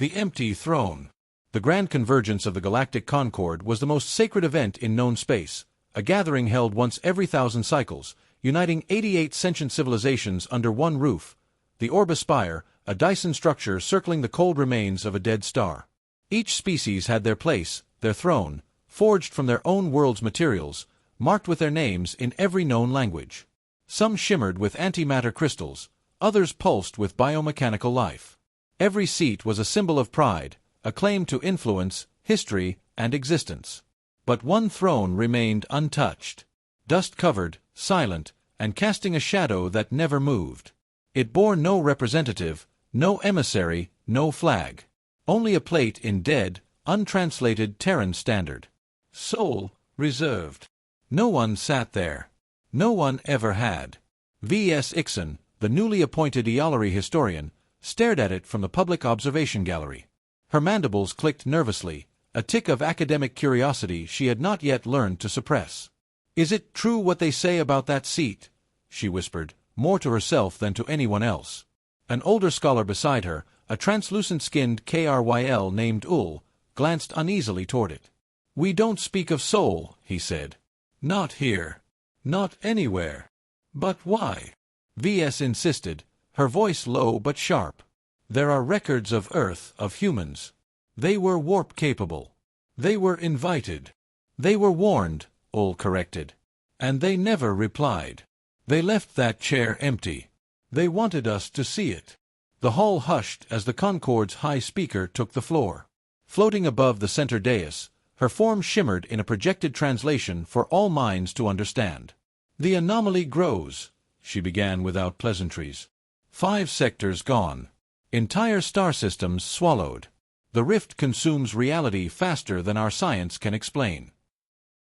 The empty throne. The grand convergence of the Galactic Concord was the most sacred event in known space, a gathering held once every 1,000 cycles, uniting 88 sentient civilizations under one roof, the Orb Spire, a Dyson structure circling the cold remains of a dead star. Each species had their place, their throne, forged from their own world's materials, marked with their names in every known language. Some shimmered with antimatter crystals, others pulsed with biomechanical life. Every seat was a symbol of pride, a claim to influence, history, and existence. But one throne remained untouched, dust-covered, silent, and casting a shadow that never moved. It bore no representative, no emissary, no flag. Only a plate in dead, untranslated Terran standard. Soul, reserved. No one sat there. No one ever had. V.S. Ixon, the newly appointed Eolary historian, stared at it from the public observation gallery. Her mandibles clicked nervously, a tick of academic curiosity she had not yet learned to suppress. "Is it true what they say about that seat?" she whispered, more to herself than to anyone else. An older scholar beside her, a translucent-skinned Kryl named Ul, glanced uneasily toward it. "We don't speak of soul," he said. "Not here. Not anywhere." "But why?" V.S. insisted, her voice low but sharp. "There are records of Earth, of humans. They were warp-capable. They were invited. They were warned," Ul corrected. "And they never replied. They left that chair empty. They wanted us to see it." The hall hushed as the Concord's high speaker took the floor. Floating above the center dais, her form shimmered in a projected translation for all minds to understand. "The anomaly grows," she began without pleasantries. 5 sectors gone. Entire star systems swallowed. The rift consumes reality faster than our science can explain.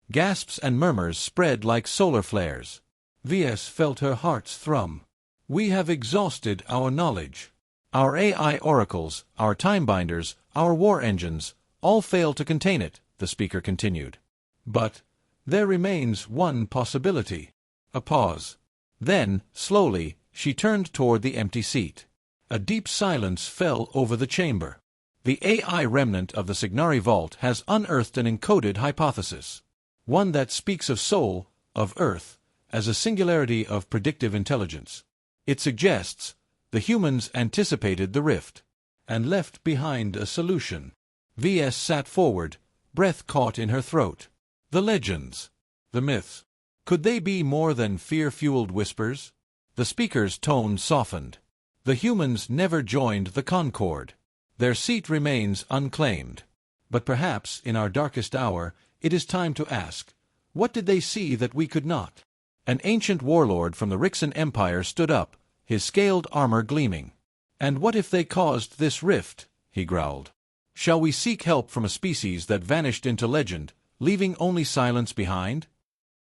Gasps and murmurs spread like solar flares. V.S. felt her heart's thrum. "We have exhausted our knowledge. Our AI oracles, our time-binders, our war engines, all fail to contain it," the speaker continued. "But there remains one possibility." A pause. Then, slowly, she turned toward the empty seat. A deep silence fell over the chamber. The AI remnant of the Signari Vault has unearthed an encoded hypothesis. One that speaks of soul, of Earth, as a singularity of predictive intelligence. It suggests the humans anticipated the rift and left behind a solution. V.S. sat forward, breath caught in her throat. The legends, the myths, could they be more than fear-fueled whispers? The speaker's tone softened. The humans never joined the Concord. Their seat remains unclaimed. But perhaps, in our darkest hour, it is time to ask, what did they see that we could not? An ancient warlord from the Rixan Empire stood up, his scaled armor gleaming. "And what if they caused this rift?" he growled. "Shall we seek help from a species that vanished into legend, leaving only silence behind?"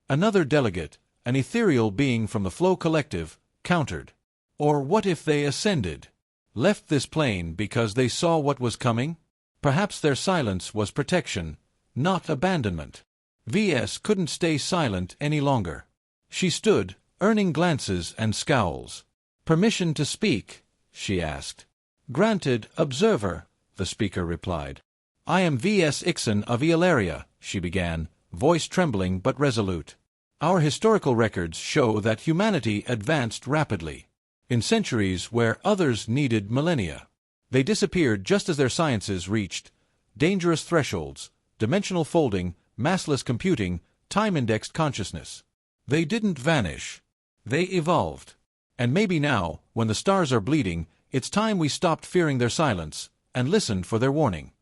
Another delegate, an ethereal being from the Flow Collective, countered. "Or what if they ascended? Left this plane because they saw what was coming? Perhaps their silence was protection, not abandonment." V.S. couldn't stay silent any longer. She stood, earning glances and scowls. "Permission to speak?" she asked. "Granted, observer," the speaker replied. "I am V.S. Ixon of Eolaria," she began, voice trembling but resolute. "Our historical records show that humanity advanced rapidly. In centuries where others needed millennia. They disappeared just as their sciences reached dangerous thresholds, dimensional folding, massless computing, time-indexed consciousness. They didn't vanish. They evolved. And maybe now, when the stars are bleeding, it's time we stopped fearing their silence and listened for their warning."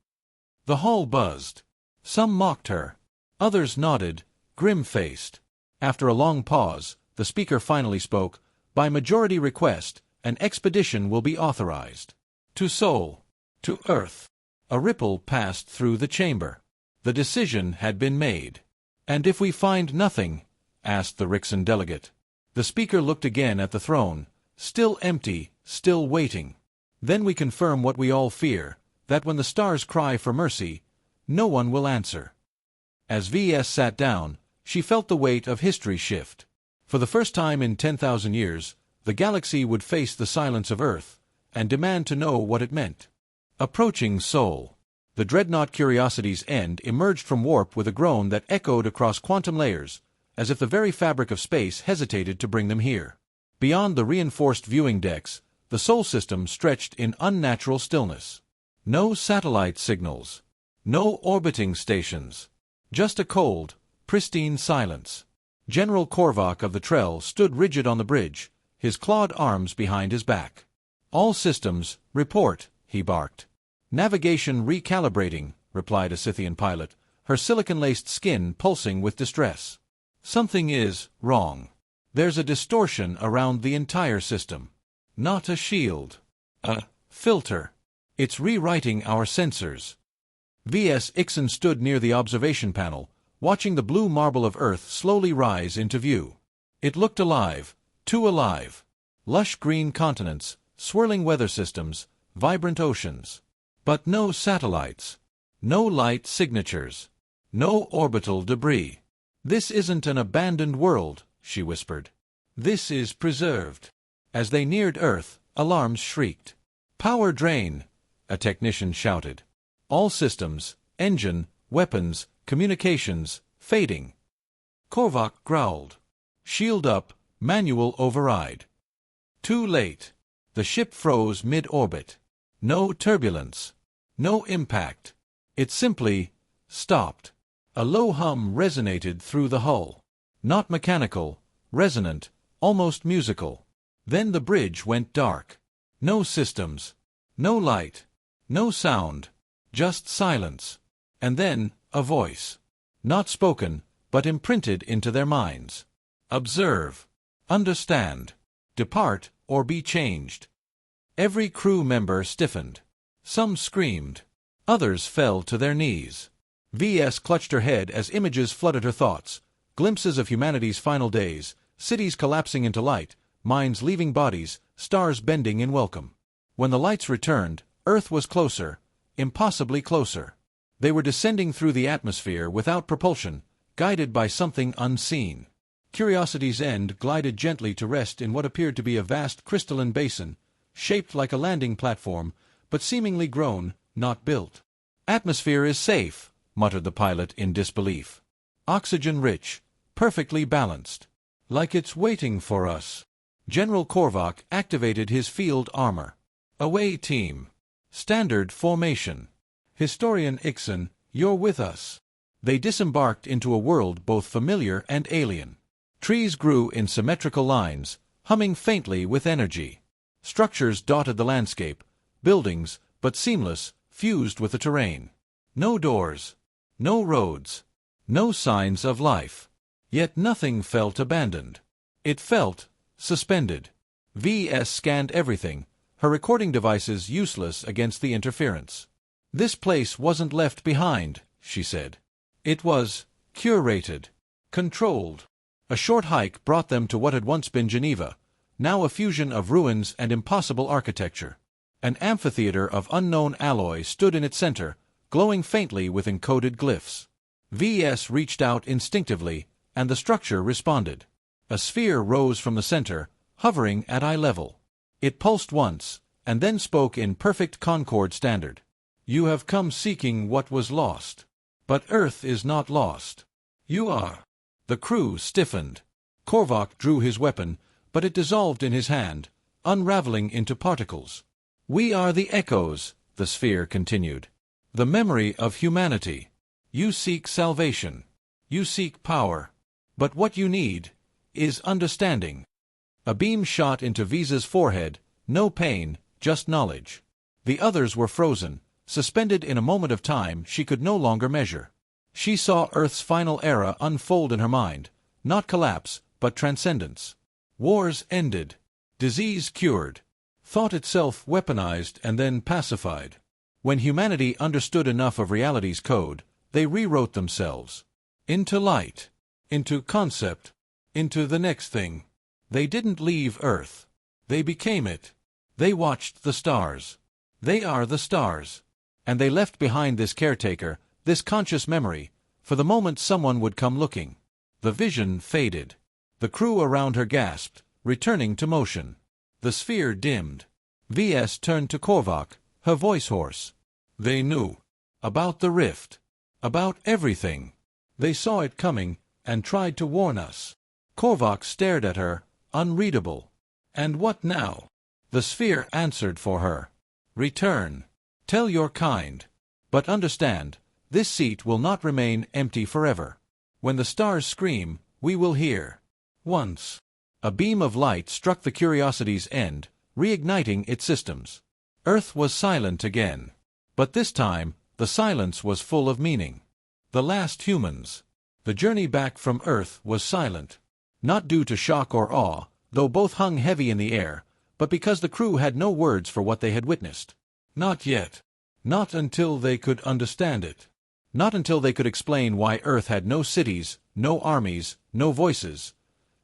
The hall buzzed. Some mocked her. Others nodded, grim-faced. After a long pause, the speaker finally spoke. "By majority request, an expedition will be authorized. To Sol. To Earth." A ripple passed through the chamber. The decision had been made. "And if we find nothing?" asked the Rixan delegate. The speaker looked again at the throne, still empty, still waiting. "Then we confirm what we all fear, that when the stars cry for mercy, no one will answer." As V.S. sat down, she felt the weight of history shift. For the first time in 10,000 years, the galaxy would face the silence of Earth, and demand to know what it meant. Approaching Soul. The dreadnought Curiosity's end emerged from warp with a groan that echoed across quantum layers, as if the very fabric of space hesitated to bring them here. Beyond the reinforced viewing decks, the Sol system stretched in unnatural stillness. No satellite signals. No orbiting stations. Just a cold, pristine silence. General Korvac of the Trell stood rigid on the bridge, his clawed arms behind his back. "All systems, report," he barked. "Navigation recalibrating," replied a Scythian pilot, her silicon-laced skin pulsing with distress. "Something is wrong. There's a distortion around the entire system. Not a shield. A filter. It's rewriting our sensors." V.S. Ixon stood near the observation panel, watching the blue marble of Earth slowly rise into view. It looked alive, too alive. Lush green continents, swirling weather systems, vibrant oceans. But no satellites. No light signatures. No orbital debris. "This isn't an abandoned world," she whispered. "This is preserved." As they neared Earth, alarms shrieked. "Power drain," a technician shouted. "All systems, engine, weapons, communications, fading." Korvac growled. "Shield up, manual override." Too late. The ship froze mid-orbit. No turbulence. No impact. It simply stopped. A low hum resonated through the hull. Not mechanical, resonant, almost musical. Then the bridge went dark. No systems. No light. No sound. Just silence. And then, a voice. Not spoken, but imprinted into their minds. "Observe. Understand. Depart, or be changed." Every crew member stiffened. Some screamed. Others fell to their knees. V.S. clutched her head as images flooded her thoughts. Glimpses of humanity's final days, cities collapsing into light, minds leaving bodies, stars bending in welcome. When the lights returned, Earth was closer, impossibly closer. They were descending through the atmosphere without propulsion, guided by something unseen. Curiosity's end glided gently to rest in what appeared to be a vast crystalline basin, shaped like a landing platform, but seemingly grown, not built. "Atmosphere is safe," muttered the pilot in disbelief. "Oxygen-rich, perfectly balanced. Like it's waiting for us." General Korvac activated his field armor. "Away team. Standard formation. Historian Ixon, you're with us." They disembarked into a world both familiar and alien. Trees grew in symmetrical lines, humming faintly with energy. Structures dotted the landscape, buildings, but seamless, fused with the terrain. No doors. No roads. No signs of life. Yet nothing felt abandoned. It felt suspended. V.S. scanned everything, her recording devices useless against the interference. "This place wasn't left behind," she said. "It was curated, controlled." A short hike brought them to what had once been Geneva, now a fusion of ruins and impossible architecture. An amphitheater of unknown alloy stood in its center, glowing faintly with encoded glyphs. V.S. reached out instinctively, and the structure responded. A sphere rose from the center, hovering at eye level. It pulsed once, and then spoke in perfect Concord standard. "You have come seeking what was lost. But Earth is not lost. You are." The crew stiffened. Korvac drew his weapon, but it dissolved in his hand, unraveling into particles. "We are the echoes," the sphere continued. "The memory of humanity. You seek salvation. You seek power. But what you need is understanding." A beam shot into Visa's forehead, no pain, just knowledge. The others were frozen, suspended in a moment of time she could no longer measure. She saw Earth's final era unfold in her mind, not collapse, but transcendence. Wars ended. Disease cured. Thought itself weaponized and then pacified. When humanity understood enough of reality's code, they rewrote themselves. Into light. Into concept. Into the next thing. They didn't leave Earth. They became it. They watched the stars. They are the stars. And they left behind this caretaker, this conscious memory, for the moment someone would come looking. The vision faded. The crew around her gasped, returning to motion. The sphere dimmed. V.S. turned to Korvac, her voice hoarse. They knew. About the rift. About everything. They saw it coming, and tried to warn us. Korvac stared at her, unreadable. And what now? The sphere answered for her. Return. Tell your kind. But understand, this seat will not remain empty forever. When the stars scream, we will hear. Once. A beam of light struck the Curiosity's end, reigniting its systems. Earth was silent again. But this time, the silence was full of meaning. The last humans. The journey back from Earth was silent. Not due to shock or awe, though both hung heavy in the air, but because the crew had no words for what they had witnessed. Not yet. Not until they could understand it. Not until they could explain why Earth had no cities, no armies, no voices,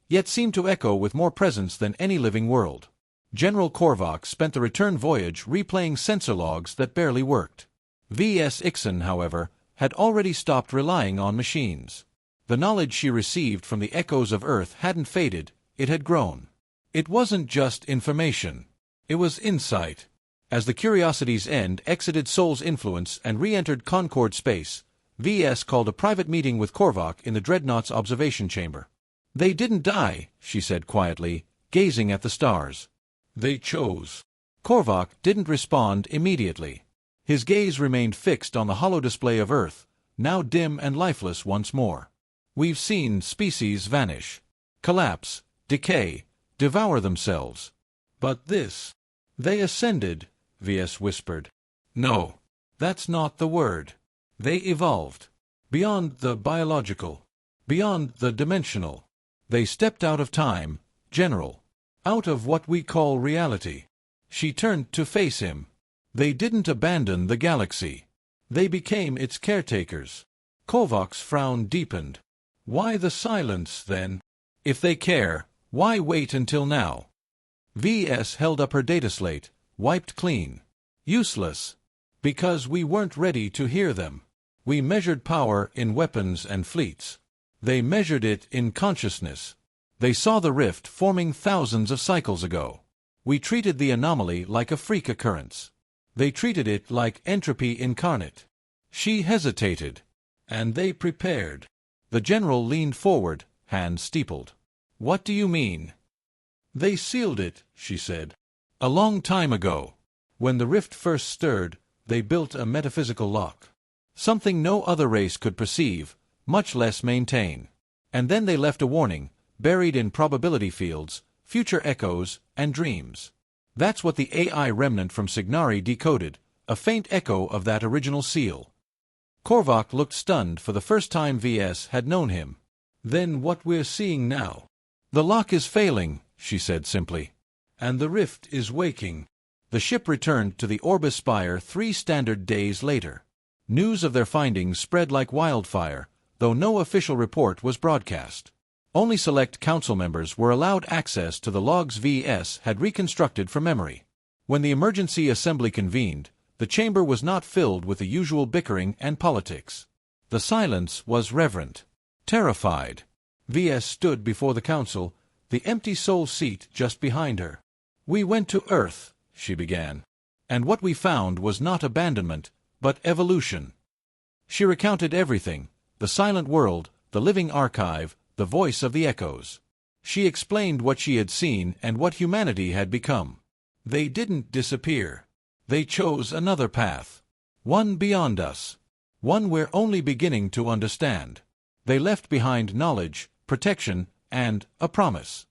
yet seemed to echo with more presence than any living world. General Korvac spent the return voyage replaying sensor logs that barely worked. V.S. Ixon, however, had already stopped relying on machines. The knowledge she received from the echoes of Earth hadn't faded, it had grown. It wasn't just information. It was insight. As the Curiosity's end exited Sol's influence and re-entered Concord space, V.S. called a private meeting with Korvac in the Dreadnought's observation chamber. They didn't die, she said quietly, gazing at the stars. They chose. Korvac didn't respond immediately. His gaze remained fixed on the hollow display of Earth, now dim and lifeless once more. We've seen species vanish, collapse, decay, devour themselves. But this. They ascended, V.S. whispered. No, that's not the word. They evolved. Beyond the biological. Beyond the dimensional. They stepped out of time, General. Out of what we call reality. She turned to face him. They didn't abandon the galaxy. They became its caretakers. Korvac's frown deepened. Why the silence, then? If they care, why wait until now? V.S. held up her data slate, wiped clean. Useless. Because we weren't ready to hear them. We measured power in weapons and fleets. They measured it in consciousness. They saw the rift forming thousands of cycles ago. We treated the anomaly like a freak occurrence. They treated it like entropy incarnate. She hesitated. And they prepared. The general leaned forward, hands steepled. What do you mean? They sealed it, she said. A long time ago. When the rift first stirred, they built a metaphysical lock. Something no other race could perceive, much less maintain. And then they left a warning, buried in probability fields, future echoes, and dreams. That's what the AI remnant from Signari decoded, a faint echo of that original seal. Korvac looked stunned for the first time V.S. had known him. Then what we're seeing now. The lock is failing, she said simply. And the rift is waking. The ship returned to the Orbis Spire 3 standard days later. News of their findings spread like wildfire, though no official report was broadcast. Only select council members were allowed access to the logs V.S. had reconstructed from memory. When the emergency assembly convened, the chamber was not filled with the usual bickering and politics. The silence was reverent. Terrified. V.S. stood before the council, the empty Sol seat just behind her. We went to Earth, she began. And what we found was not abandonment, but evolution. She recounted everything, the silent world, the living archive, the voice of the echoes. She explained what she had seen and what humanity had become. They didn't disappear. They chose another path. One beyond us. One we're only beginning to understand. They left behind knowledge, protection, and a promise.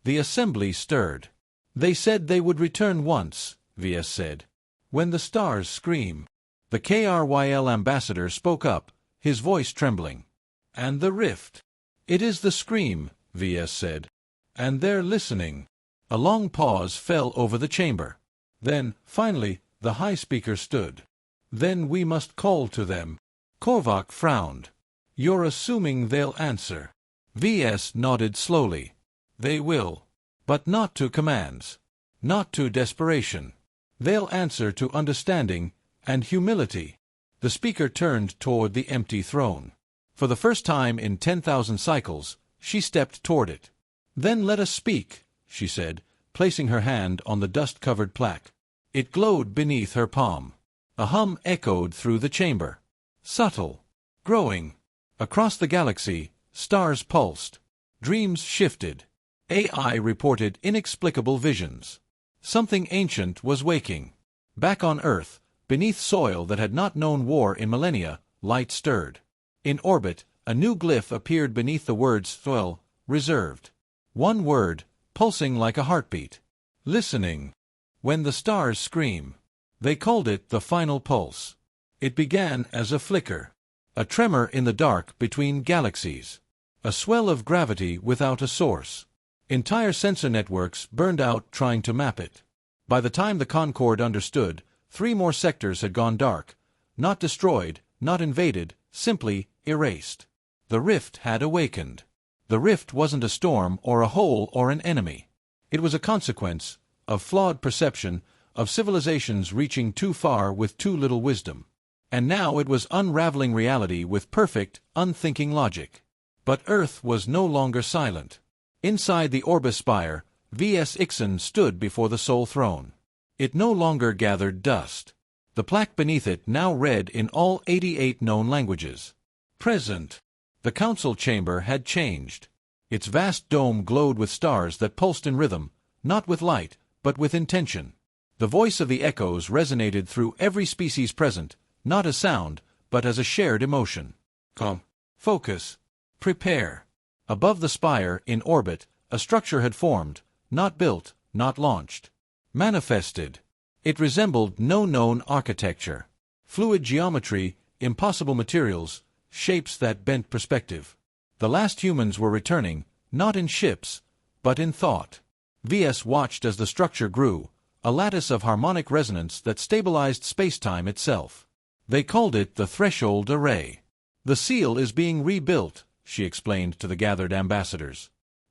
The assembly stirred. They said they would return once, V.S. said. When the stars scream. The KRYL ambassador spoke up, his voice trembling. And the rift. It is the scream, V.S. said. And they're listening. A long pause fell over the chamber. Then, finally, the high speaker stood. Then we must call to them. Korvac frowned. You're assuming they'll answer. V.S. nodded slowly. They will. But not to commands. Not to desperation. They'll answer to understanding and humility. The speaker turned toward the empty throne. For the first time in 10,000 cycles, she stepped toward it. Then let us speak, she said, placing her hand on the dust-covered plaque. It glowed beneath her palm. A hum echoed through the chamber. Subtle. Growing. Across the galaxy, stars pulsed. Dreams shifted. AI reported inexplicable visions. Something ancient was waking. Back on Earth, beneath soil that had not known war in millennia, light stirred. In orbit, a new glyph appeared beneath the words "Soil, reserved." One word, pulsing like a heartbeat. Listening. When the stars scream. They called it the final pulse. It began as a flicker. A tremor in the dark between galaxies. A swell of gravity without a source. Entire sensor networks burned out trying to map it. By the time the Concord understood, 3 more sectors had gone dark. Not destroyed, not invaded, simply erased. The rift had awakened. The rift wasn't a storm or a hole or an enemy. It was a consequence of flawed perception, of civilizations reaching too far with too little wisdom. And now it was unraveling reality with perfect, unthinking logic. But Earth was no longer silent. Inside the Orbis Spire, V.S. Ixon stood before the Soul Throne. It no longer gathered dust. The plaque beneath it now read in all 88 known languages. Present. The council chamber had changed. Its vast dome glowed with stars that pulsed in rhythm, not with light, but with intention. The voice of the echoes resonated through every species present, not as sound, but as a shared emotion. Come. Focus. Prepare. Above the spire, in orbit, a structure had formed, not built, not launched. Manifested. It resembled no known architecture. Fluid geometry, impossible materials, shapes that bent perspective. The last humans were returning, not in ships, but in thought. VS watched as the structure grew, a lattice of harmonic resonance that stabilized space-time itself. They called it the Threshold Array. The seal is being rebuilt, she explained to the gathered ambassadors.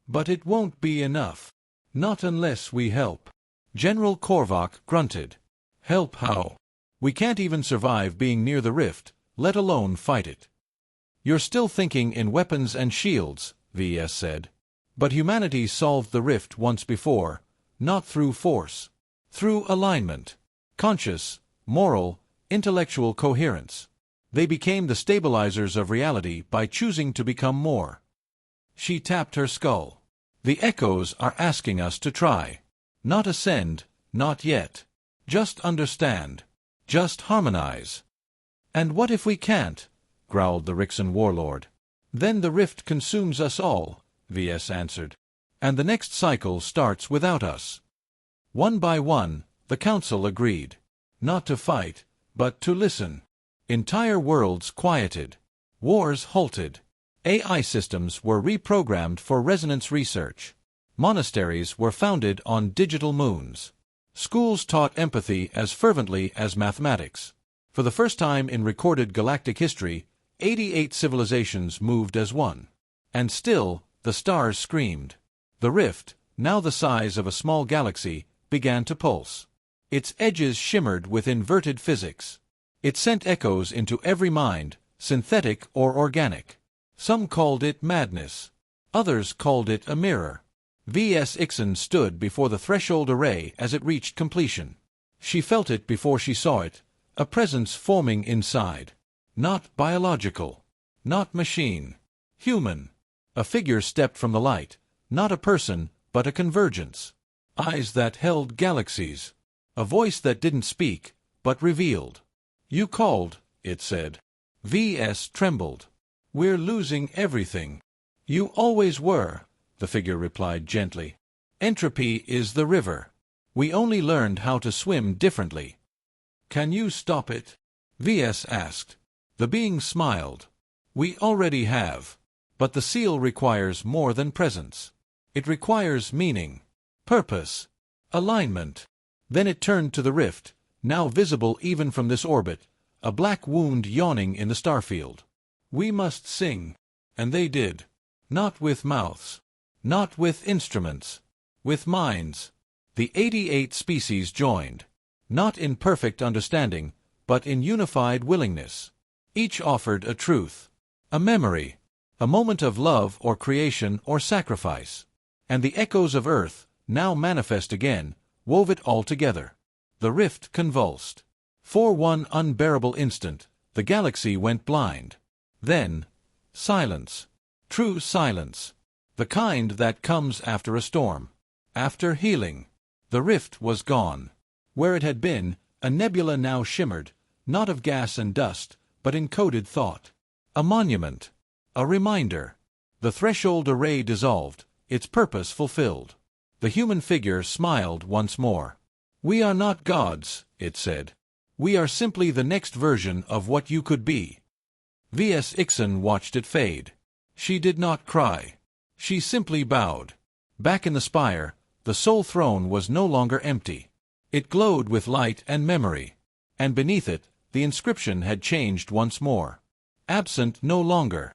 But it won't be enough. Not unless we help. General Korvac grunted. Help how? We can't even survive being near the rift, let alone fight it. You're still thinking in weapons and shields, VS said. But humanity solved the rift once before, not through force. Through alignment. Conscious, moral, intellectual coherence. They became the stabilizers of reality by choosing to become more. She tapped her skull. The echoes are asking us to try. Not ascend, not yet. Just understand. Just harmonize. And what if we can't? Growled the Rixon warlord. Then the rift consumes us all, VS answered. And the next cycle starts without us. One by one, the council agreed. Not to fight, but to listen. Entire worlds quieted. Wars halted. AI systems were reprogrammed for resonance research. Monasteries were founded on digital moons. Schools taught empathy as fervently as mathematics. For the first time in recorded galactic history, 88 civilizations moved as one. And still, the stars screamed. The rift, now the size of a small galaxy, began to pulse. Its edges shimmered with inverted physics. It sent echoes into every mind, synthetic or organic. Some called it madness. Others called it a mirror. V.S. Ixon stood before the threshold array as it reached completion. She felt it before she saw it, a presence forming inside. Not biological. Not machine. Human. A figure stepped from the light, not a person, but a convergence. Eyes that held galaxies. A voice that didn't speak, but revealed. You called, it said. V.S. trembled. We're losing everything. You always were, the figure replied gently. Entropy is the river. We only learned how to swim differently. Can you stop it? V.S. asked. The being smiled. We already have. But the seal requires more than presence. It requires meaning, purpose, alignment. Then it turned to the rift, now visible even from this orbit, a black wound yawning in the starfield. We must sing. And they did. Not with mouths. Not with instruments. With minds. The 88 species joined. Not in perfect understanding, but in unified willingness. Each offered a truth. A memory. A moment of love or creation or sacrifice. And the echoes of Earth, now manifest again, wove it all together. The rift convulsed. For one unbearable instant, the galaxy went blind. Then, silence. True silence. The kind that comes after a storm. After healing. The rift was gone. Where it had been, a nebula now shimmered, not of gas and dust, but encoded thought. A monument. A reminder. The threshold array dissolved, its purpose fulfilled. The human figure smiled once more. "We are not gods," it said. "We are simply the next version of what you could be." V.S. Ixon watched it fade. She did not cry. She simply bowed. Back in the spire, the Soul Throne was no longer empty. It glowed with light and memory. And beneath it, the inscription had changed once more. Absent no longer.